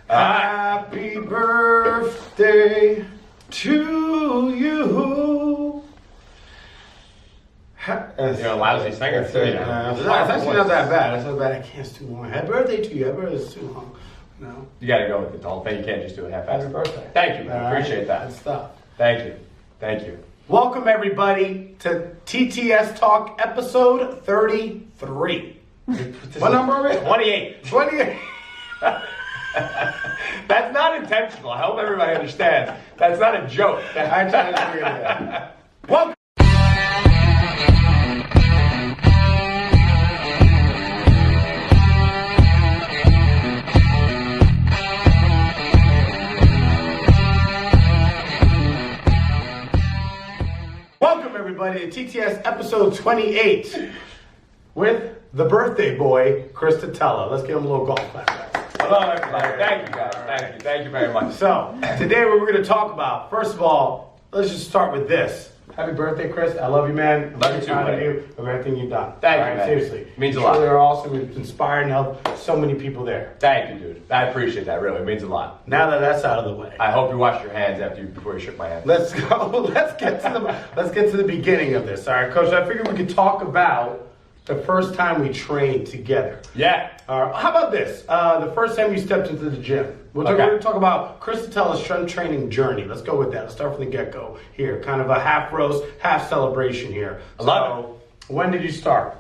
Happy birthday to you. You're a lousy singer. It's actually not that bad. It's not bad. I can't. It's too long. Happy birthday to you. Happy birthday is too long. No. You got to go with the whole thing. You can't just do it half-assed. Happy birthday. Thank you. I appreciate that. Good stuff. Thank you. Thank you. Welcome everybody to TTS Talk episode 33. What number are we? 28. 28. That's not intentional. I hope everybody understands. That's not a joke. I tried to figure it out. Welcome. Welcome everybody to TTS episode 28 with the birthday boy, Chris Tatella. Let's give him a little golf clap. Hello, everybody. Thank you, guys. Thank you. Thank you very much. So, today what we're going to talk about, first of all, let's just start with this. Happy birthday, Chris. I love you, man. Love you too, proud of buddy. you of everything you've done. Thank All you, man. Seriously. Means a lot. You are awesome. You've inspired and helped so many people there. Thank you, dude. I appreciate that, really. It means a lot. Now that that's out of the way, I hope you washed your hands before you shook my hand. let's go. Let's get to the beginning of this. All right, Coach. I figured we could talk about the first time we trained together. Yeah. How about this? The first time you stepped into the gym. We're going to talk about Chris Tatella's strength training journey. Let's go with that. Let's start from the get-go here. Kind of a half roast, half celebration here. I love it. When did you start?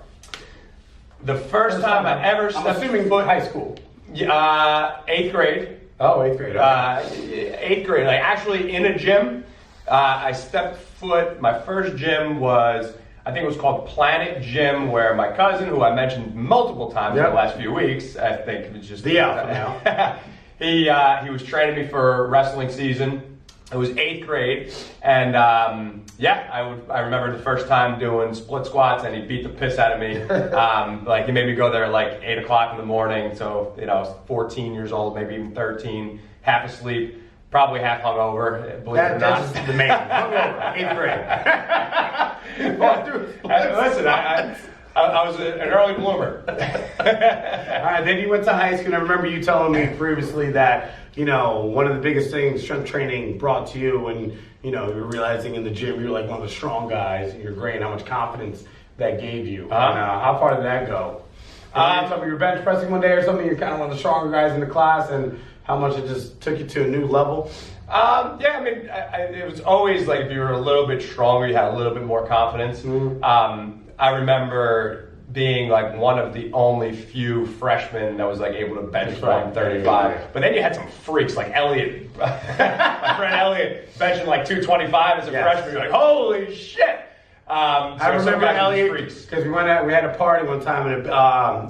The first time I ever stepped I'm assuming high school. 8th grade. Oh, 8th grade. Okay. 8th grade. Like actually in a gym. I stepped foot. My first gym was, I think it was called Planet Gym, where my cousin, who I mentioned multiple times in the last few weeks, I think it was just the alpha now. He was training me for wrestling season. It was 8th grade, and I remember the first time doing split squats, and he beat the piss out of me. Like he made me go there at like 8 o'clock in the morning. So I was 14 years old, maybe even 13, half asleep. Probably half hungover, believe it or not. That's just amazing. Hungover, 8th grade. Listen, I was an early bloomer. All right, then you went to high school. And I remember you telling me previously that, one of the biggest things strength training brought to you when, you were realizing in the gym you were like one of the strong guys and you're great, and how much confidence that gave you. And, how far did that go? You were bench pressing one day or something, you're kind of one of the stronger guys in the class, and how much it just took you to a new level? It was always like if you were a little bit stronger, you had a little bit more confidence. Mm-hmm. I remember being like one of the only few freshmen that was like able to bench 135. But then you had some freaks like Elliot, my friend Elliot, benching like 225 as a freshman. You're like, holy shit! I remember Elliot because we had a party one time in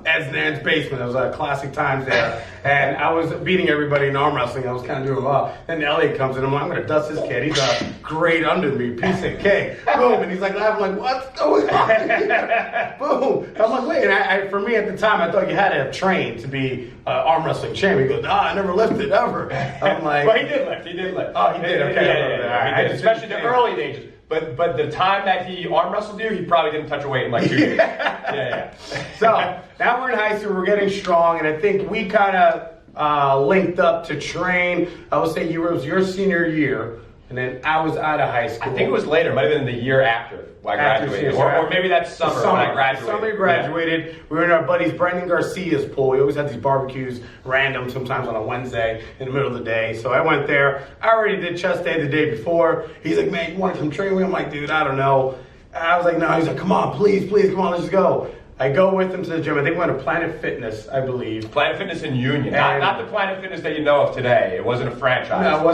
Ed's and Ed's basement. It was classic times there, and I was beating everybody in arm wrestling. I was kind of doing well. Then Elliot comes in. I'm like, I'm gonna dust this kid. He's a grade under me, piece of cake. Boom, and he's like laughing, like, what's going on here? Boom. I'm like, wait. And for me at the time, I thought you had to have trained to be arm wrestling champion. He goes, I never lifted ever. I'm like, well, he did lift. Oh, he did. Okay. Yeah. Especially the early ages. But the time that he arm wrestled you, he probably didn't touch a weight in like 2 years. Yeah. So now we're in high school, we're getting strong, and I think we kind of linked up to train. I would say it was your senior year, and then I was out of high school. I think it was later. It might have been the year after I graduated. Or maybe that summer when I graduated. Summer graduated. Yeah. We were in our buddy's Brendan Garcia's pool. We always had these barbecues, random, sometimes on a Wednesday in the middle of the day. So I went there. I already did chest day the day before. He's like, man, you want to come train with me? I'm like, dude, I don't know. I was like, no. He's like, come on, please, come on, let's go. I go with him to the gym. I think we went to Planet Fitness, I believe. Planet Fitness in Union. Not the Planet Fitness that you know of today. It wasn't a franchise. No, it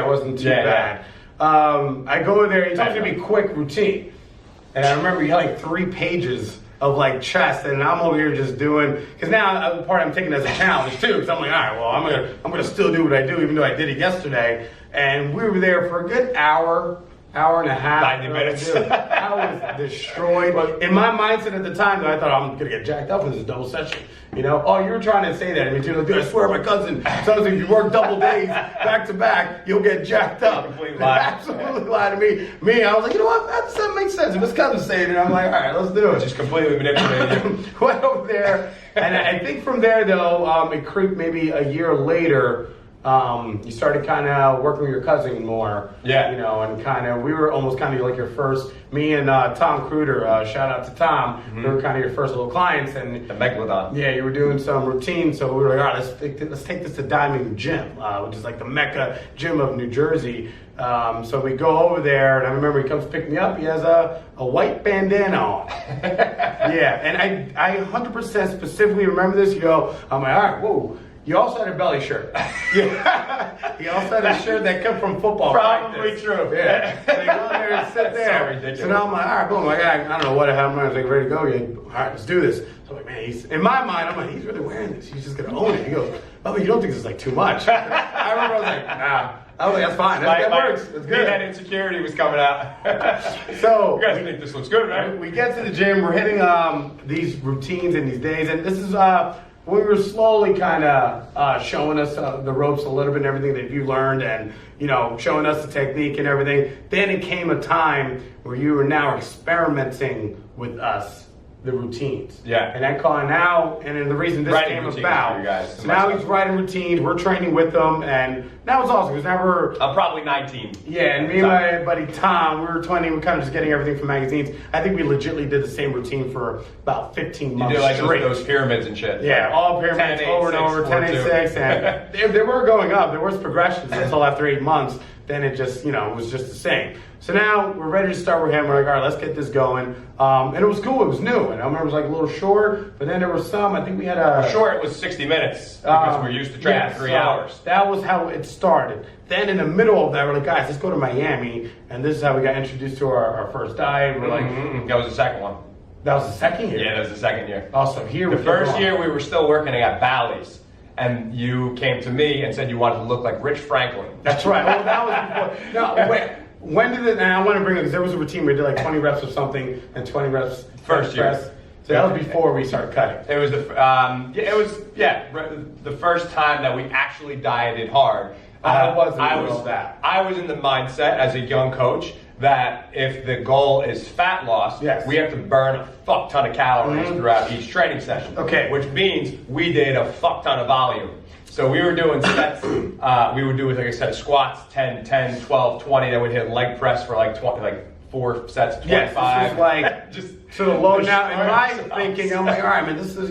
wasn't too bad. I go there. He tells me to be quick routine. And I remember he had like 3 pages of like chest, and I'm over here just doing, because now I'm taking it as a challenge too, because I'm like, all right, well, I'm gonna still do what I do, even though I did it yesterday. And we were there for a good hour and a half. 90 minutes. I was destroyed. In my mindset at the time, though, I thought I'm gonna get jacked up in this double session. Oh, you were trying to say that to me too. Like, dude, I swear my cousin tells me if you work double days back to back, you'll get jacked up. Complete lie. Absolutely lie to me. I was like, you know what? That makes sense. If his cousin's saying it, I'm like, all right, let's do it. Just completely manipulated. Went over there, and I think from there though, it creeped maybe a year later. you started kind of working with your cousin more. Yeah. You know, and kind of, we were almost kind of like your first, me and Tom Kruder, shout out to Tom, we were kind of your first little clients. And The Megalodon. yeah, you were doing some routine, so we were like, all right, let's take this to Diamond Gym, which is like the Mecca gym of New Jersey. So we go over there, and I remember he comes to pick me up. He has a white bandana on. Yeah, and I 100% specifically remember this. I'm like, all right, whoa. You also had a belly shirt. Yeah. He also had a shirt that came from football Probably practice. true. Yeah. So you go there and sit That's there. so ridiculous. So now I'm like, all right, boom. I don't know what happened. I was like, ready to go. All right, let's do this. So I'm like, man, in my mind, I'm like, he's really wearing this. He's just going to own it. He goes, oh, you don't think this is like too much? I remember I was like, nah. I was like, that's fine. That works. That's good. That insecurity was coming out. So you guys think this looks good, right? we get to the gym. We're hitting these routines and these days, and this is we were slowly kind of showing us the ropes a little bit and everything that you learned, and showing us the technique and everything. Then it came a time where you were now experimenting with us. The routines. Yeah. And that call now, and then the reason this Writing came routines about. for you guys, so now he's writing routines, we're training with them, and that was awesome because now we're. I'm probably 19. Yeah, and me and my buddy Tom, we were 20, we were kind of just getting everything from magazines. I think we legitimately did the same routine for about 15 months You did like straight. those pyramids and shit. Yeah, all pyramids 10, 8, over and 6, over, 4, 10, 8, 6, and they were going up. There was progressions until after 8 months. Then it just, was just the same. So now we're ready to start with him. We're like, all right, let's get this going. And it was cool. It was new. And I remember it was like a little short, but then there was some, I think we had a... Short, it was 60 minutes because we're used to training 3 hours. That was how it started. Then in the middle of that, we're like, guys, let's go to Miami. And this is how we got introduced to our first diet. We're like... That was the second one. That was the second year? Yeah, that was the second year. Also, here The first year we were still working at Bally's. And you came to me and said you wanted to look like Rich Franklin. That's right. Well, that was before. No, wait. When did it? And I want to bring it because there was a routine where we did like 20 reps of something and 20 reps First year. press. So that was before we started cutting. It was the first time that we actually dieted hard. I was in the mindset as a young coach that if the goal is fat loss, yes, we have to burn a fuck ton of calories throughout each training session. Okay. Which means we did a fuck ton of volume. So we were doing sets, we would do, like I said, squats, 10, 12, 20, then we'd hit leg press for like 20, like 4 sets, 25. Yes, this was like, just to the low. Now, in my thinking, I'm like, all right, man, this is,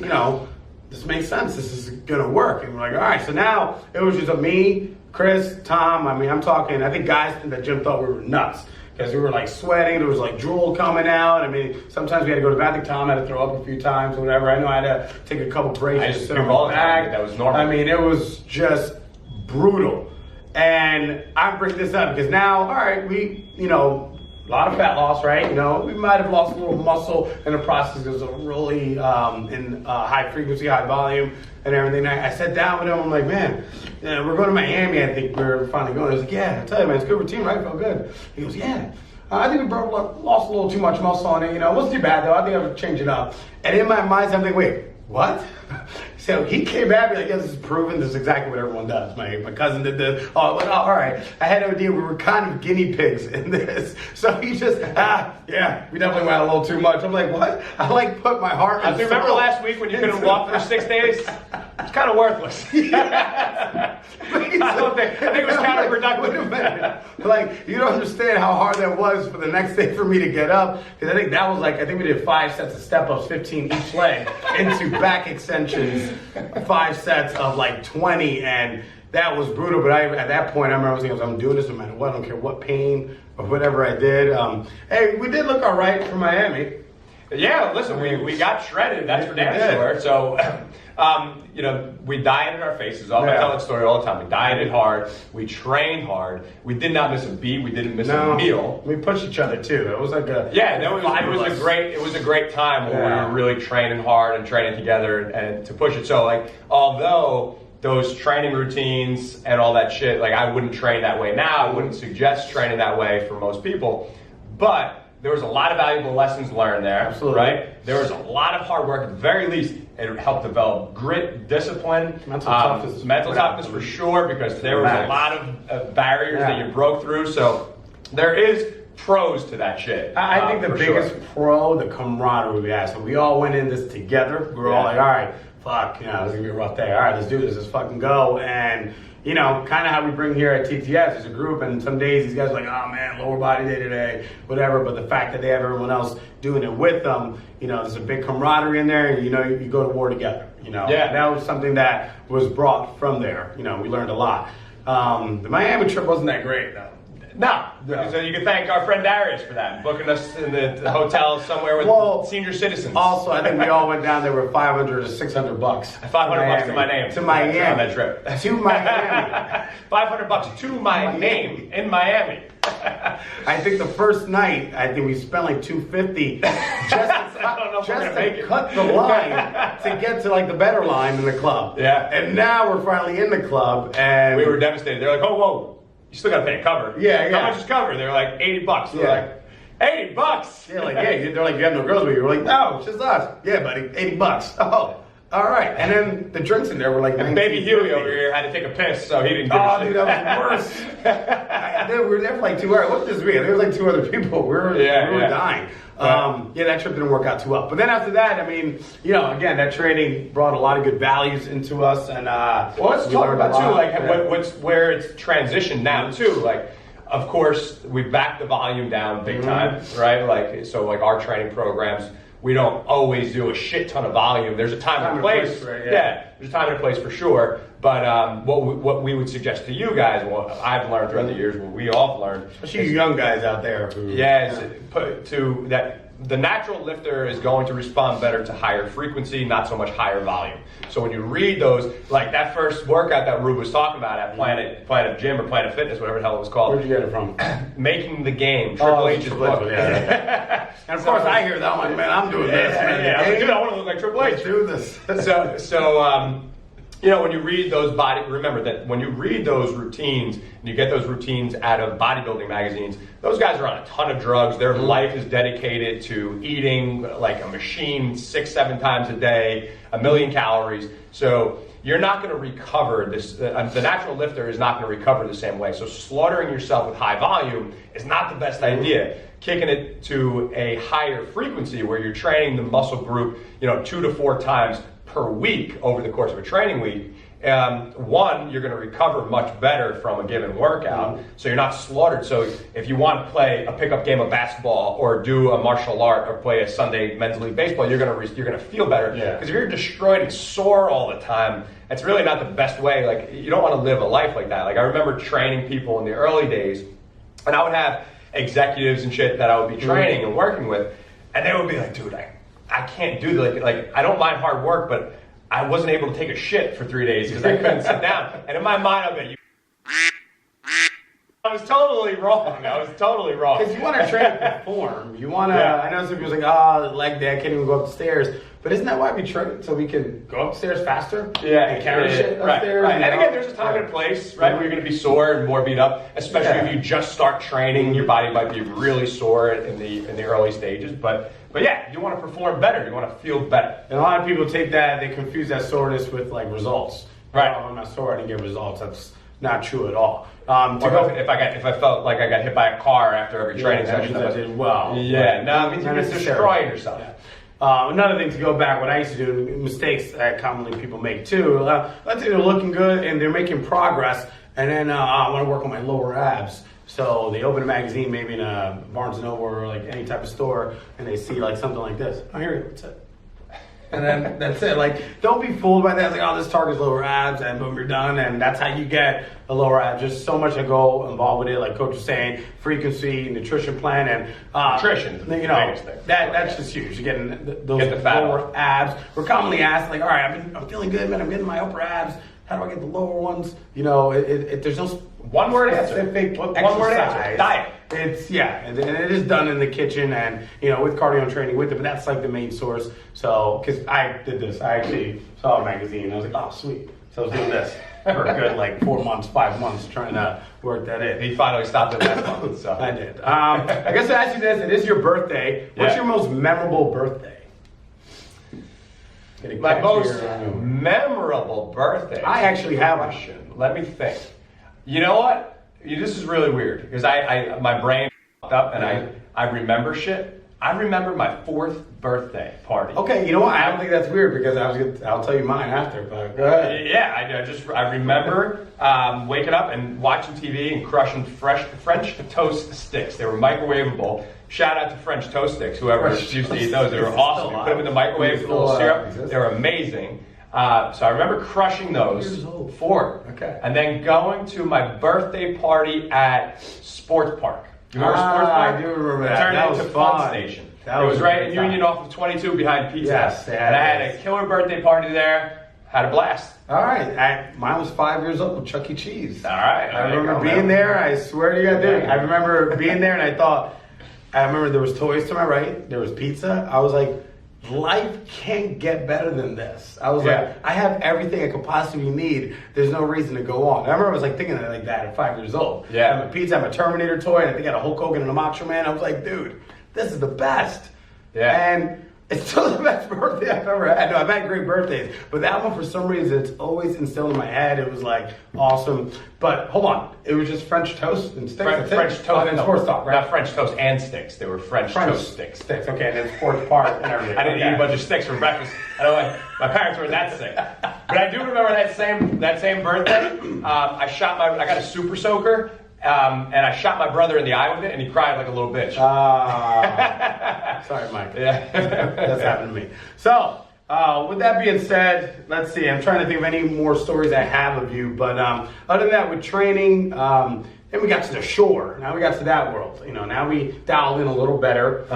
this makes sense. This is going to work. And we're like, all right. So now it was just me, Chris, Tom. I mean, I'm talking, I think guys in the gym thought we were nuts. Because we were like sweating, there was like drool coming out. I mean, sometimes we had to go to the bathroom. Tom had to throw up a few times or whatever. I know I had to take a couple breaks. I used to do all the time. That was normal. I mean, it was just brutal. And I bring this up because now, all right, we, a lot of fat loss, right? We might have lost a little muscle in the process because it was really in high frequency, high volume and everything. I sat down with him. I'm like, man, we're going to Miami. I think we're finally going. He's like, yeah, I tell you, man, it's a good routine, right? Felt good. He goes, yeah. I think we lost a little too much muscle on it. It wasn't too bad, though. I think I would change it up. And in my mind, I'm thinking, wait, what? So he came at me like, yeah, this is proven. This is exactly what everyone does. My cousin did this. Oh, all right. I had no idea we were kind of guinea pigs in this. So he just, yeah, we definitely went a little too much. I'm like, what? I like put my heart and soul. Remember last week when you couldn't walk for 6 days? It's kind of worthless. I think it was counterproductive. Wait a minute. Like, you don't understand how hard that was for the next day for me to get up. Because I think that was like, I think we did 5 sets of step-ups, 15 each leg, into back extensions, 5 sets of like 20, and that was brutal. But at that point, I remember I was thinking, I'm doing this no matter what. I don't care what pain or whatever I did. Hey, we did look all right for Miami. Yeah, listen, we got shredded. That's for damn sure. So, we dieted our faces off. I tell that story all the time. We dieted hard. We trained hard. We did not miss a beat. We didn't miss a meal. We pushed each other too. It was like it was a great time when we were really training hard and training together and to push it. So like, although those training routines and all that shit, like I wouldn't train that way now. I wouldn't suggest training that way for most people, but there was a lot of valuable lessons learned there. Absolutely. Right? There was a lot of hard work. At the very least, it helped develop grit, discipline, mental toughness for sure, because there was a lot of barriers that you broke through. So there is pros to that shit. I think the biggest pro, the camaraderie we had. So we all went in this together. We were all like, all right, fuck, you know, this is gonna be a rough day. All right, let's do this. Let's fucking go. And you know, kind of how we bring here at TTS as a group. And some days these guys are like, oh man, lower body day today, whatever. But the fact that they have everyone else doing it with them, you know, there's a big camaraderie in there. And you know, you go to war together. You know, that was something that was brought from there. You know, we learned a lot. The Miami trip wasn't that great though. No. So you can thank our friend Darius for that, booking us in the hotel somewhere with senior citizens. Also, I think we all went down there with $500 to $600 bucks. $500 to my name. To Miami. On that trip. To Miami. $500 to my name in Miami. I think the first night, I think we spent like $250 just to cut the line to get to like the better line in the club. Yeah. And now we're finally in the club, and we were devastated. They're like, oh, whoa. You still gotta pay a cover. Yeah. How much is cover? They're like $80. We're like, $80? Yeah, like, yeah. They're like, you have no girls with you. We're like, no, it's just us. Yeah, buddy, $80. Oh, all right. And then the drinks in there were like, and Baby Huey over here had to take a piss, so he didn't give a shit. Dude, that was worse. We were there for like 2 hours. What did this mean? There was like 2 other people. We were dying. That trip didn't work out too well. But then after that, I mean, you know, again, that training brought a lot of good values into us. And well, let's talk about too, like what's where it's transitioned now too. Like, of course, we backed the volume down big time, right? Like, so like our training programs, we don't always do a shit ton of volume. There's a time and place. There's a time and a place for sure. But what we would suggest to you guys, and what I've learned throughout the years, what we all have learned, especially you young guys out there, the natural lifter is going to respond better to higher frequency, not so much higher volume. So when you read those, like that first workout that Ruben was talking about at Planet Gym or Planet Fitness, whatever the hell it was called. Where'd you get it from? Making the Game. Triple H's book. And of course, I hear that. I'm like, man, I'm doing this. Yeah. I'm like, dude, I want to look like Triple H. Let's do this. You know, when you read those remember that when you read those routines, and you get those routines out of bodybuilding magazines, those guys are on a ton of drugs. Their life is dedicated to eating like a machine 6-7 times a day, 1 million calories. So you're not going to recover this. The natural lifter is not going to recover the same way. So slaughtering yourself with high volume is not the best idea. Kicking it to a higher frequency where you're training the muscle group, you know, 2 to 4 times per week over the course of a training week. One, you're going to recover much better from a given workout, so you're not slaughtered. So if you want to play a pickup game of basketball or do a martial art or play a Sunday men's league baseball, you're going to feel better. Because if you're destroyed and sore all the time, it's really not the best way. Like, you don't want to live a life like that. Like, I remember training people in the early days, and I would have executives and shit that I would be training and working with, and they would be like, dude, I can't do that. Like, I don't mind hard work, but I wasn't able to take a shit for 3 days because I couldn't sit down. And in my mind, I'm like, I was totally wrong. Because you want to train to perform. You want to, I know some people's like, leg day, I can't even go up the stairs. But isn't that why we train? So we can go upstairs faster? And carry shit upstairs? Right. And again, there's a time and a place, right, where you're going to be sore and more beat up, especially if you just start training. Your body might be really sore in the early stages. But yeah, you want to perform better. You want to feel better. And a lot of people take that, they confuse that soreness with like results. Right. Oh, I'm not sore, I didn't get results. That's not true at all. If I felt like I got hit by a car after every training session, I did well. Yeah, no, it means you're destroying yourself. Yeah. Another thing to go back, what I used to do, mistakes that commonly people make too. Let's say they're looking good and they're making progress, and then I want to work on my lower abs. So they open a magazine, maybe in a Barnes & Noble or like any type of store, and they see like something like this. Oh, here you go, that's it. And then that's it. Like, don't be fooled by that. It's like, oh, this target's lower abs, and boom, you're done. And that's how you get a lower abs. There's so much that go involved with it. Like Coach was saying, frequency, nutrition plan, and nutrition. You know, that's just huge. You're getting those lower abs. We're commonly asked, like, all right, I'm feeling good, man. I'm getting my upper abs. How do I get the lower ones? You know, there's no one word answer. One word answer. Diet. It's and it is done in the kitchen and with cardio and training with it, but that's like the main source. So because I did this, I actually saw a magazine and I was like, oh sweet. So I was doing this for a good like 4 months, 5 months trying to work that in. He finally stopped it last month. So I did. I guess I asked you this. It is your birthday. What's your most memorable birthday? My most memorable birthday. I actually have one. Let me think. You know what? This is really weird because my brain fucked up and I remember shit. I remember my 4th birthday party. Okay, you know what? I don't think that's weird because I'll tell you mine after, but go ahead. Yeah, I remember waking up and watching TV and crushing French toast sticks. They were microwavable. Shout out to French toast sticks, whoever used to eat those. They were awesome. You put them in the microwave with a little syrup. They were amazing. So I remember crushing those. 4. Okay. And then going to my birthday party at Sports Park. You remember Sports Park? I do remember that. It turned That into was Fun fun. Station. That It was was a right good in time. Union off of 22 behind Pizza. Yes, And I had a killer birthday party there. Had a blast. All right, mine was 5 years old, Chuck E. Cheese. All right. I remember being there. I swear to you, dude. I remember being there, and I remember there was toys to my right. There was pizza. I was like, life can't get better than this. I was like, I have everything I could possibly need. There's no reason to go on. I remember I was like thinking like that at 5 years old. Yeah. I have a pizza, I have a Terminator toy, and I think I had a Hulk Hogan and a Macho Man. I was like, dude, this is the best. Yeah. And it's still the best birthday I've ever had. No, I've had great birthdays, but that one, for some reason, it's always instilled in my head. It was like awesome. But hold on, it was just French toast and sticks. French toast and sports talk, right? Not French toast and sticks. They were French toast sticks. Sticks. Okay, and then sports part and everything. I didn't eat a bunch of sticks for breakfast. I don't like my parents were that sick. But I do remember that same birthday. I got a super soaker. And I shot my brother in the eye with it, and he cried like a little bitch. Sorry, Mike. Yeah. That's happened to me. So, with that being said, let's see. I'm trying to think of any more stories I have of you. But other than that, with training, then we got to the shore. Now we got to that world. Now we dialed in a little better.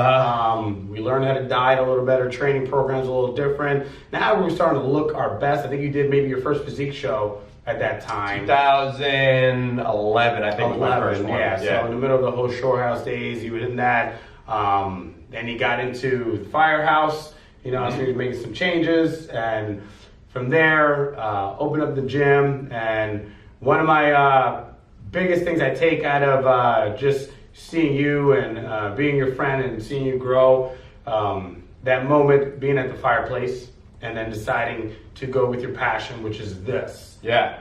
We learned how to diet a little better. Training programs a little different. Now we're starting to look our best. I think you did maybe your first physique show at that time. 2011, I think was my first one. Yeah, so in the middle of the whole Shore House days, you were in that. Then you got into the Firehouse. So you were making some changes. And from there, opened up the gym. And one of my biggest things I take out of just seeing you and being your friend and seeing you grow, that moment being at the fireplace and then deciding to go with your passion, which is this. Yeah.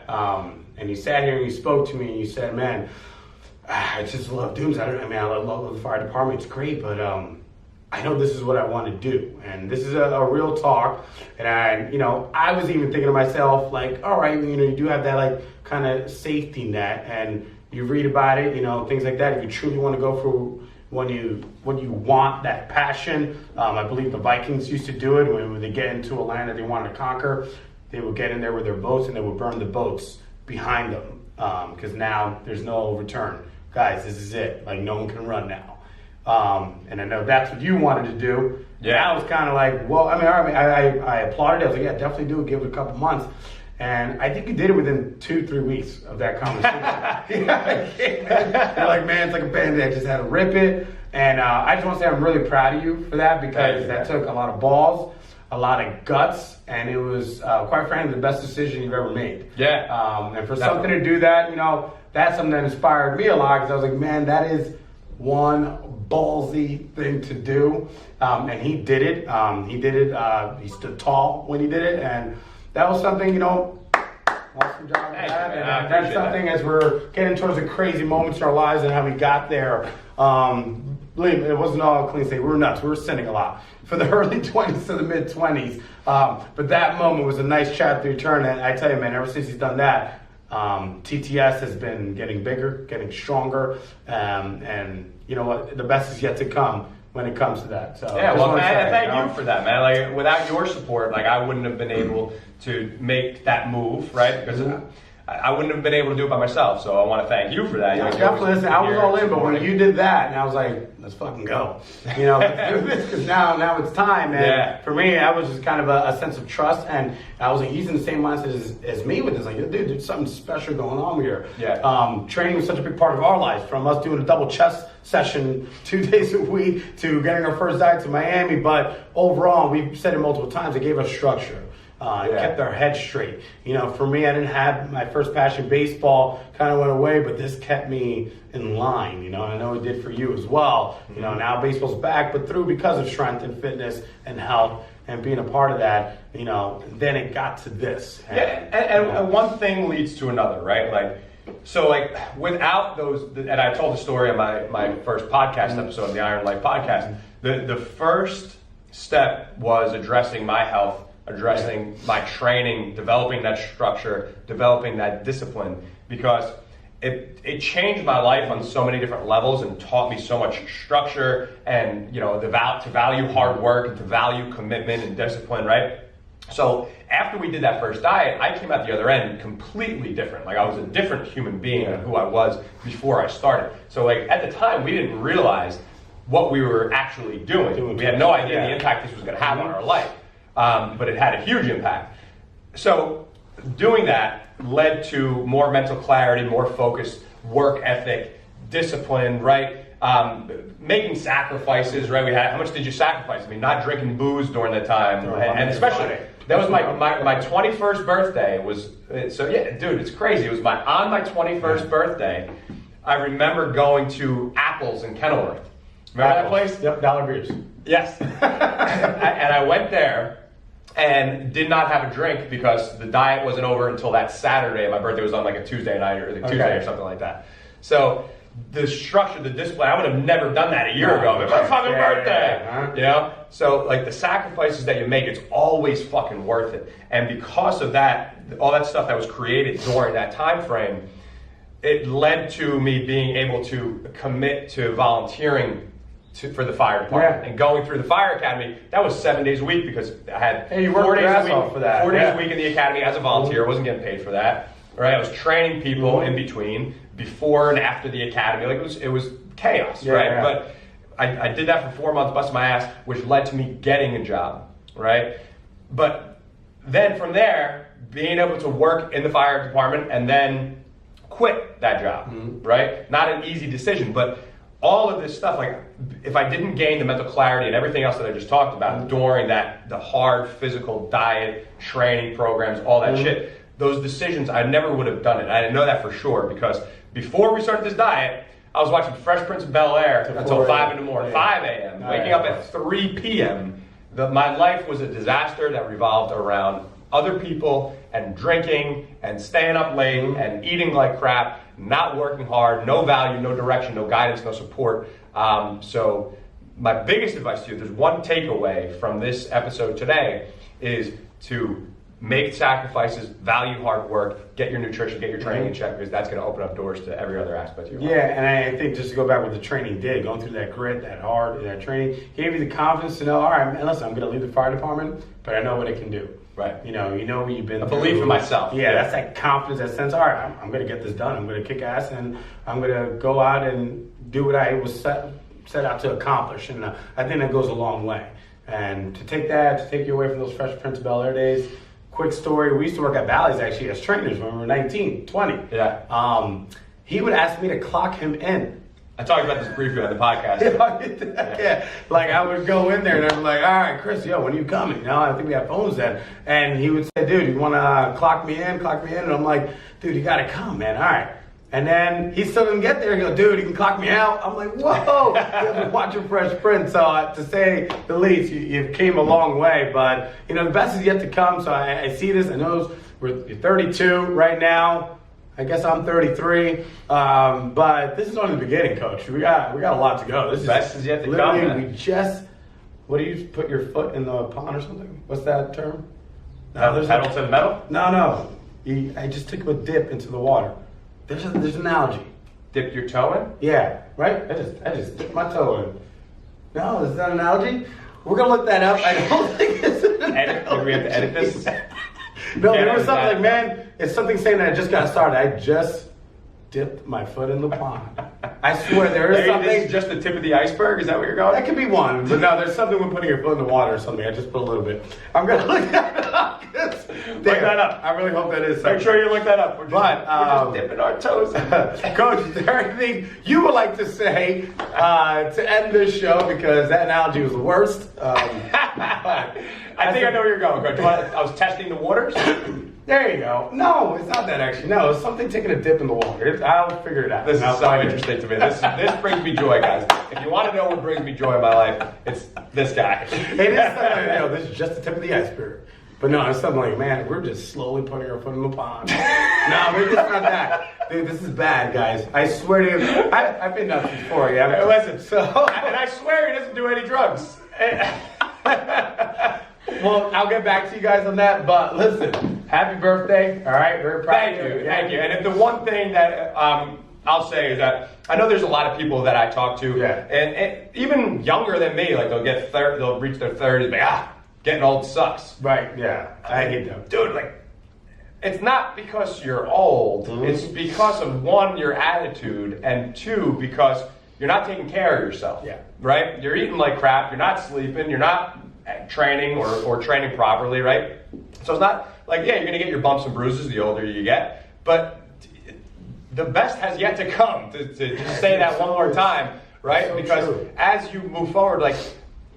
And you sat here and you spoke to me and you said, man, I just love Dooms. I love the fire department. It's great, but I know this is what I want to do. And this is a real talk. And I was even thinking to myself, like, all right, you do have that like kind of safety net and you read about it, things like that. If you truly want to go for when you want that passion, I believe the Vikings used to do it when they get into a land that they wanted to conquer. They would get in there with their boats and they would burn the boats behind them because now there's no return. Guys, this is it. Like, no one can run now. And I know that's what you wanted to do. Yeah. I was kind of like, well, I applauded it. I was like, yeah, definitely do it. Give it a couple months. And I think you did it within 2-3 weeks of that conversation. You're like, man, it's like a Band-Aid. I just had to rip it. And I just want to say I'm really proud of you for that because that took a lot of balls, a lot of guts, and it was, quite frankly, the best decision you've ever made. Yeah. And for something to do that, that's something that inspired me a lot because I was like, man, that is one ballsy thing to do. And he did it. He stood tall when he did it. And that was something, awesome job. And that's something as we're getting towards the crazy moments in our lives and how we got there. Believe me, it wasn't all clean state. We were nuts. We were sinning a lot for the early 20s to the mid 20s. But that moment was a nice chapter to turn. And I tell you, man, ever since he's done that, TTS has been getting bigger, getting stronger. And you know what? The best is yet to come when it comes to that. So yeah, well, man, thank you for that, man. Like, without your support, like, I wouldn't have been able to make that move, right? Because I wouldn't have been able to do it by myself. So I want to thank you for that. Definitely. Listen, I was all in, but when you did that, and I was like, let's fucking go. Let's do this because now it's time. And for me, that was just kind of a sense of trust. And I was like, he's in the same mindset as me with this. Like, dude, there's something special going on here. Yeah. Training was such a big part of our lives, from us doing a double chest session 2 days a week to getting our first dive to Miami. But overall, we've said it multiple times, it gave us structure. Kept our head straight. For me, I didn't have my first passion. Baseball kind of went away, but this kept me in line, and I know it did for you as well. Now baseball's back, but because of strength and fitness and health and being a part of that, then it got to this. And one thing leads to another, right? Without those, and I told the story on my first podcast episode of the Iron Life podcast, The first step was addressing my health, addressing my training, developing that structure, developing that discipline, because it changed my life on so many different levels and taught me so much structure and, you know, to value hard work and to value commitment and discipline, right? So after we did that first diet, I came out the other end completely different. Like, I was a different human being than who I was before I started. So like at the time, we didn't realize what we were actually doing. We had no idea the impact this was going to have on our life, but it had a huge impact. So doing that led to more mental clarity, more focus, work ethic, discipline, right? Making sacrifices, right? How much did you sacrifice? I mean, not drinking booze during that time, and especially that was my 21st birthday. So yeah, dude, it's crazy. It was on my 21st birthday. I remember going to Apple's in Kenilworth. Remember that place? Yep, dollar beers. Yes. And I went there and did not have a drink because the diet wasn't over until that Saturday. My birthday was on like a Tuesday night or Tuesday or something like that. So the structure, the discipline, I would have never done that a year ago. It's my fucking birthday. You know? So like the sacrifices that you make, it's always fucking worth it. And because of that, all that stuff that was created during that time frame, it led to me being able to commit to volunteering for the fire department and going through the fire academy. That was 7 days a week because I had 4 days a week for that. 4 days a week in the academy as a volunteer. I wasn't getting paid for that. Right? I was training people in between, before and after the academy. Like it was chaos, right? But I did that for 4 months, busted my ass, which led to me getting a job, right? But then from there, being able to work in the fire department and then quit that job, right? Not an easy decision, but all of this stuff, like if I didn't gain the mental clarity and everything else that I just talked about during the hard physical diet, training programs, all that shit, those decisions, I never would have done it. I didn't know that for sure because before we started this diet, I was watching Fresh Prince of Bel-Air until 5 in the morning, 5 a.m., waking up at 3 p.m. My life was a disaster that revolved around other people and drinking and staying up late and eating like crap, not working hard, no value, no direction, no guidance, no support. So my biggest advice to you, there's one takeaway from this episode today, is to make sacrifices, value hard work, get your nutrition, get your training in check, because that's going to open up doors to every other aspect of your life. Yeah, and I think just to go back with the training did, going through that grit, that hard, that training, gave you the confidence to know, all right, man, listen, I'm going to leave the fire department, but I know what it can do. Right. You know what you've been through. A belief in myself. Yeah, that's that confidence, that sense, all right, I'm going to get this done. I'm going to kick ass, and I'm going to go out and do what I was set out to accomplish. And I think that goes a long way. And to take you away from those Fresh Prince of Bel-Air days, quick story, we used to work at Bally's actually as trainers when we were 19, 20. Yeah. He would ask me to clock him in. I talked about this briefly on the podcast. Yeah, like I would go in there and I'm like, all right, Chris, when are you coming? No, I think we have phones then. And he would say, dude, you want to clock me in? And I'm like, dude, you got to come, man. All right. And then he still didn't get there. He goes, dude, you can clock me out. I'm like, whoa. Watching Fresh Prince. So to say the least, you came a long way. But, the best is yet to come. So I see this. I know you're 32 right now. I guess I'm 33, but this is only the beginning, Coach. We got a lot to go. This best is yet to come. What do you put your foot in the pond or something? What's that term? Pedal to the metal? No. I just took a dip into the water. There's an analogy. Dip your toe in? Yeah, right. I just dipped my toe in. No, is that an analogy? We're gonna look that up. I don't think it's an analogy. Do we have to edit this? No, there was something like, man, it's something saying that I just got started. I just dipped my foot in the pond. I swear there is something. This is just the tip of the iceberg? Is that where you're going? That could be one. But no, there's something with putting your foot in the water or something. I just put a little bit. I'm going to look that up. Look that up. I really hope that is something. Make sure you look that up. We're just dipping our toes in. Coach, is there anything you would like to say to end this show? Because that analogy was the worst. I think I know where you're going, Coach. I was testing the waters. There you go. No, it's not that actually. No, it's something taking a dip in the water. I'll figure it out. This is so interesting to me. This brings me joy, guys. If you want to know what brings me joy in my life, it's this guy. It is. This is just the tip of the iceberg. But no, it's something like, man, we're just slowly putting our foot in the pond. No, maybe it's not that. Dude, this is bad, guys. I swear to you, I've been nuts before, yeah. Listen, so, and I swear he doesn't do any drugs. well, I'll get back to you guys on that, but listen, happy birthday, all right? Very proud of you. Thank you. And if the one thing that I'll say is that I know there's a lot of people that I talk to, and even younger than me, like they'll reach their 30s, like, getting old sucks. Right, yeah. I hate them. Dude, like, it's not because you're old, it's because of one, your attitude, and two, because you're not taking care of yourself. Yeah. Right? You're eating like crap, you're not sleeping, you're not training or training properly, right? So it's not like, you're gonna get your bumps and bruises the older you get, but the best has yet to come, to just say that one more time, right? So because true. as you move forward, like,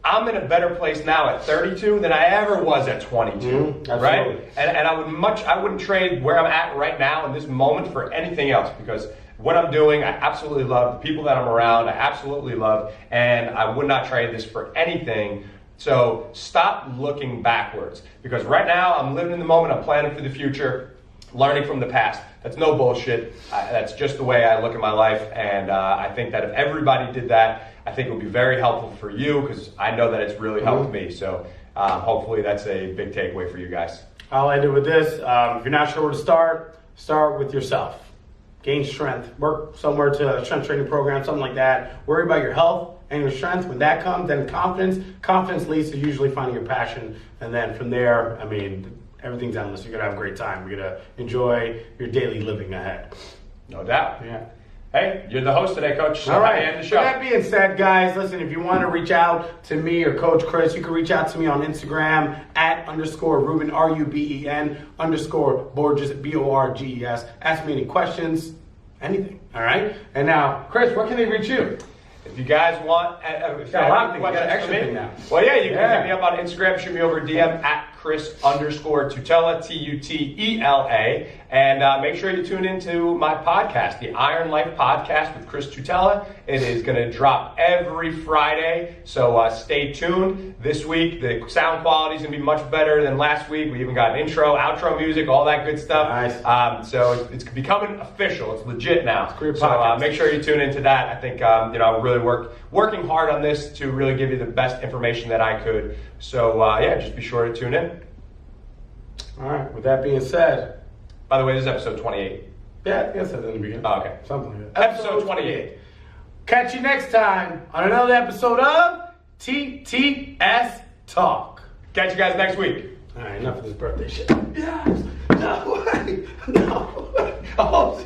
I'm in a better place now at 32 than I ever was at 22, right? And I wouldn't trade where I'm at right now in this moment for anything else, because what I'm doing, I absolutely love. The people that I'm around, I absolutely love, and I would not trade this for anything. So stop looking backwards, because right now I'm living in the moment, I'm planning for the future, learning from the past. That's no bullshit. That's just the way I look at my life, and I think that if everybody did that, I think it would be very helpful for you, because I know that it's really helped me. So hopefully that's a big takeaway for you guys. I'll end it with this. If you're not sure where to start with yourself. Gain strength. Work somewhere to a strength training program, something like that. Worry about your health and your strength. When that comes, then confidence. Confidence leads to usually finding your passion. And then from there, I mean, everything's endless. You're going to have a great time. You're going to enjoy your daily living ahead. No doubt. Yeah. Hey, you're the host today, Coach. So all right. End the show. With that being said, guys, listen, if you want to reach out to me or Coach Chris, you can reach out to me on Instagram @_Ruben, RUBEN_Borges, BORGES. Ask me any questions, anything. All right? And now, Chris, where can they reach you? If you guys want, got a lot of things. You got an extra thing now. Well, you can hit me up on Instagram, shoot me over a DM @Chris_Tutela, TUTELA, and make sure you tune into my podcast, the Iron Life Podcast with Chris Tutela. It is going to drop every Friday, so stay tuned. This week, the sound quality is going to be much better than last week. We even got an intro, outro music, all that good stuff. Nice. So it's becoming official. It's legit now. It's so make sure you tune into that. I think I'm really working hard on this to really give you the best information that I could. So just be sure to tune in. All right. With that being said, by the way, this is episode 28. Yeah, I guess that's in the beginning. Oh, okay. Something like that. Episode 28. Catch you next time on another episode of TTS Talk. Catch you guys next week. All right, enough of this birthday shit. Yes. No way. No way. Oh,